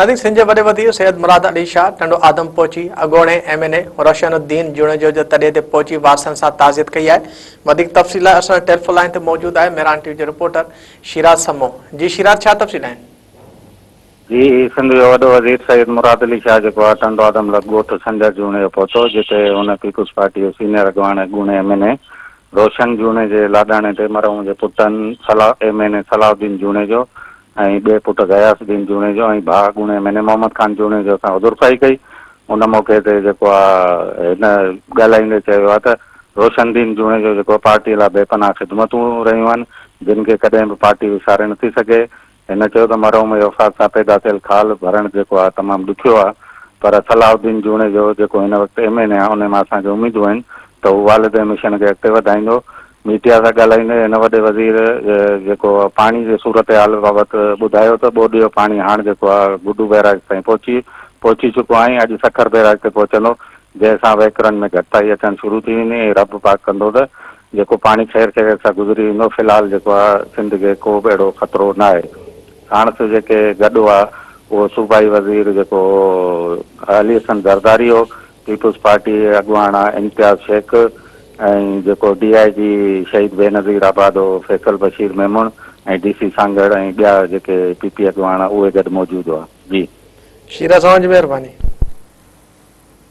नादिक सिंध जे वॾे वज़ीर सैयद मुराद अली शाह टंडो आदम पहुची अॻोणे MNA रोशनुद्दीन जुणेजो जे तॾे ते पहुची वारसनि सां ताज़ियत कई आहे। वधीक तफ़सील असां टेलीफोन लाइन ते मौजूदु आहे मेरान टीवी जो रिपोर्टर शिराज समो। जी शिराज, छा तफ़सील आहिनि? जी, सिंध जो वॾो वज़ीर सैयद मुराद अली शाह जेको आहे टंडो आदम ॻोठ संजय जूणे जो पहुतो, जिते हुन पीपुल्स पार्टी जो सीनियर अॻवान अॻूणे MNA रोशन जूणे जे लाॾाणे ते मरहूं जे पुटनि MNA सलाउद्दीन जूणे जो ऐं ॿिए पुट गयासुद्दीन जूणे जो ऐं भाउ अॻूणे MNA मोहम्मद खान जूणे जो असां उज़ुरफ़ाई कई। उन मौक़े ते जेको आहे हिन ॻाल्हाईंदे चयो आहे त रोशनदीन जूणे जो जेको पार्टीअ लाइ बेपनाह ख़िदमतूं रहियूं आहिनि, जिन खे कॾहिं बि पार्टी विसारे नथी सघे। हिन चयो त मरहूम जे वफ़ात सां पैदा थियल खाल भरणु जेको आहे तमामु ॾुखियो आहे, पर सलाउद्दीन जूणे जो जेको हिन वक़्तु MNA आहे उन मां असांखे उमेदूं आहिनि त हू वालिद मिशन खे अॻिते वधाईंदो। मीडिया सां ॻाल्हाईंदे हिन वॾे वज़ीर जेको पाणी जे सूरत हाल बाबति ॿुधायो त ॿोॾि जो पाणी हाणे जेको आहे गुडू बैराज ताईं पहुची चुको आहे। अॼु सखर बैराज ते पहुचंदो, जंहिंसां वेकरनि में घटिताई अचणु शुरू थी वेंदी। रब पाक कंदो त जेको पाणी ख़ैर ख़ैर सां गुज़री वेंदो। फ़िलहालु जेको आहे सिंध खे को बि अहिड़ो ख़तरो न आहे। साणुसि जेके गॾु आहे उहो सूबाई वज़ीर जेको अली हसन ज़रदारी हो, पीपुल्स पार्टी अॻुवान आहे इम्तियाज़ शेख, ऐं जेको DIG शहीद बेनज़ीर आबाद हो फैसल बशीर मेमून, ऐं DC सांगड़ ऐं ॿिया जेके PP अॻुवान उहे गॾु मौजूदु हुआ। जी शिराज, तव्हांजी महिरबानी।